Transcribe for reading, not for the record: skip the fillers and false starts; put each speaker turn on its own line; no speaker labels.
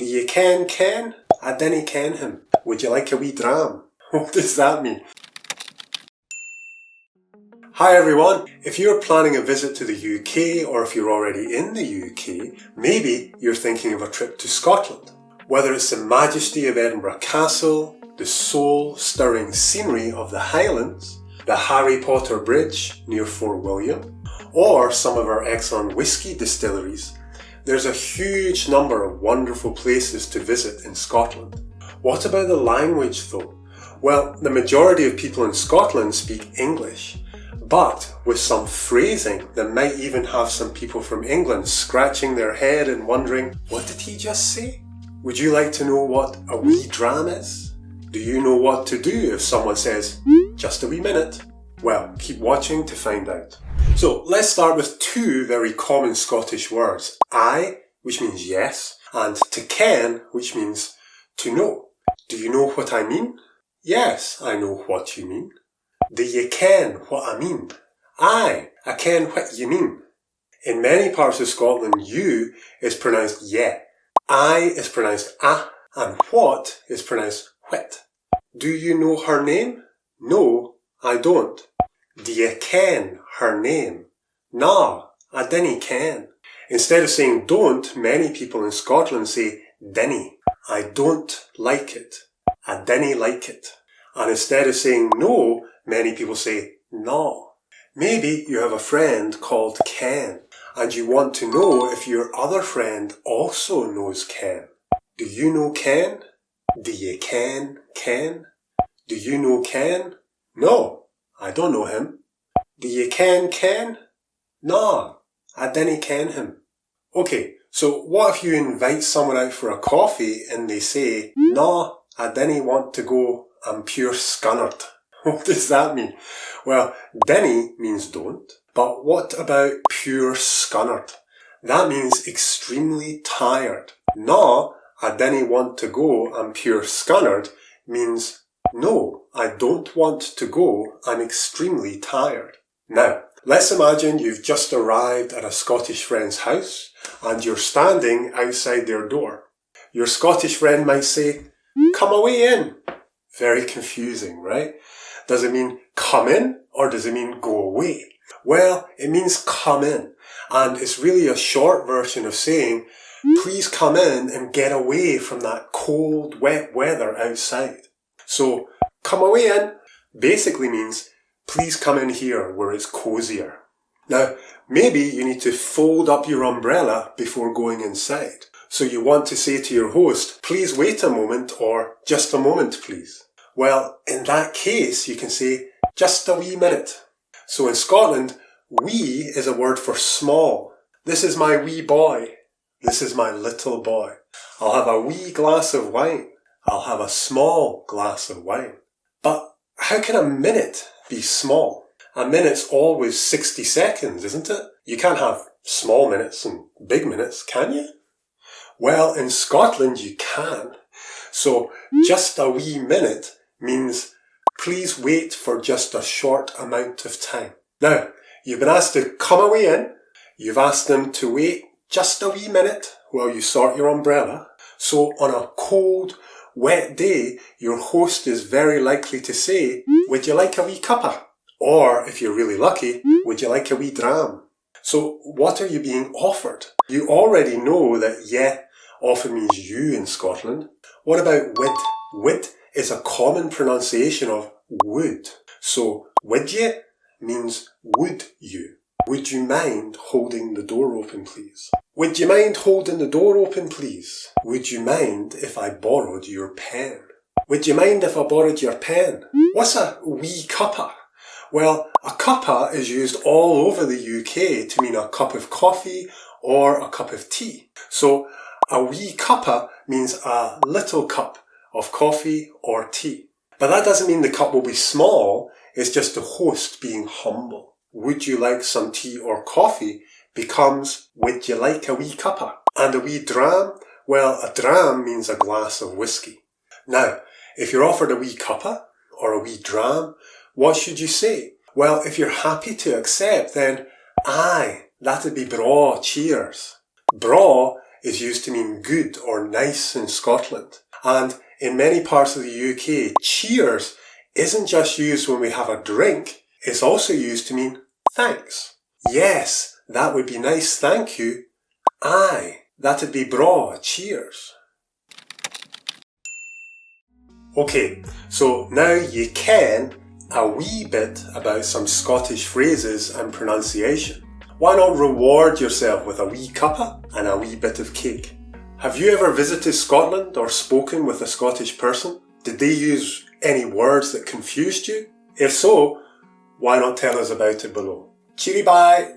Do you ken Ken? I dinna ken him. Would you like a wee dram? What does that mean? Hi everyone, if you're planning a visit to the UK or if you're already in the UK, maybe you're thinking of a trip to Scotland. Whether it's the majesty of Edinburgh Castle, the soul-stirring scenery of the Highlands, the Harry Potter Bridge near Fort William, or some of our excellent whisky distilleries, there's a huge number of wonderful places to visit in Scotland. What about the language though? Well, the majority of people in Scotland speak English, but with some phrasing that might even have some people from England scratching their head and wondering, what did he just say? Would you like to know what a wee dram is? Do you know what to do if someone says, just a wee minute? Well, keep watching to find out. So let's start with two very common Scottish words. I, which means yes, and to ken, which means to know. Do you know what I mean? Yes, I know what you mean. Do you ken what I mean? Aye, I ken what you mean. In many parts of Scotland, you is pronounced yeah. I is pronounced ah, and what is pronounced whit. Do you know her name? No, I don't. Do you ken her name? Nah, I dinna ken. Instead of saying don't, many people in Scotland say dinna. I don't like it. I dinna like it. And instead of saying no, many people say no. Maybe you have a friend called Ken, and you want to know if your other friend also knows Ken. Do you know Ken? Do you ken Ken? Do you know Ken? No, I don't know him. Do you ken Ken? Nah, I dinna ken him. Okay, so what if you invite someone out for a coffee and they say, nah, I dinna want to go, I'm pure scunnered. What does that mean? Well, dinna means don't, but what about pure scunnered? That means extremely tired. Nah, I dinna want to go, I'm pure scunnered means no, I don't want to go, I'm extremely tired. Now, let's imagine you've just arrived at a Scottish friend's house and you're standing outside their door. Your Scottish friend might say, come away in. Very confusing, right? Does it mean come in or does it mean go away? Well, it means come in, and it's really a short version of saying, please come in and get away from that cold, wet weather outside. So, come away in basically means, please come in here where it's cozier. Now, maybe you need to fold up your umbrella before going inside. So you want to say to your host, please wait a moment, or just a moment, please. Well, in that case, you can say, just a wee minute. So in Scotland, wee is a word for small. This is my wee boy. This is my little boy. I'll have a wee glass of wine. I'll have a small glass of wine. But how can a minute be small? A minute's always 60 seconds, isn't it? You can't have small minutes and big minutes, can you? Well, in Scotland you can. So just a wee minute means please wait for just a short amount of time. Now, you've been asked to come away in. You've asked them to wait just a wee minute while you sort your umbrella. So on a cold, wet day, your host is very likely to say, would you like a wee cuppa? Or, if you're really lucky, would you like a wee dram? So, what are you being offered? You already know that yeah often means you in Scotland. What about wid? Wid is a common pronunciation of would. So, would you means would you. Would you mind holding the door open, please? Would you mind holding the door open, please? Would you mind if I borrowed your pen? Would you mind if I borrowed your pen? What's a wee cuppa? Well, a cuppa is used all over the UK to mean a cup of coffee or a cup of tea. So, a wee cuppa means a little cup of coffee or tea. But that doesn't mean the cup will be small, it's just the host being humble. Would you like some tea or coffee becomes, would you like a wee cuppa? And a wee dram? Well, a dram means a glass of whiskey. Now, if you're offered a wee cuppa or a wee dram, what should you say? Well, if you're happy to accept, then aye, that'd be braw, cheers. Braw is used to mean good or nice in Scotland. And in many parts of the UK, cheers isn't just used when we have a drink, it's also used to mean thanks. Yes, that would be nice, thank you. Aye, that'd be bra, cheers. Okay, so now you ken a wee bit about some Scottish phrases and pronunciation. Why not reward yourself with a wee cuppa and a wee bit of cake? Have you ever visited Scotland or spoken with a Scottish person? Did they use any words that confused you? If so, why not tell us about it below? Cheery bye!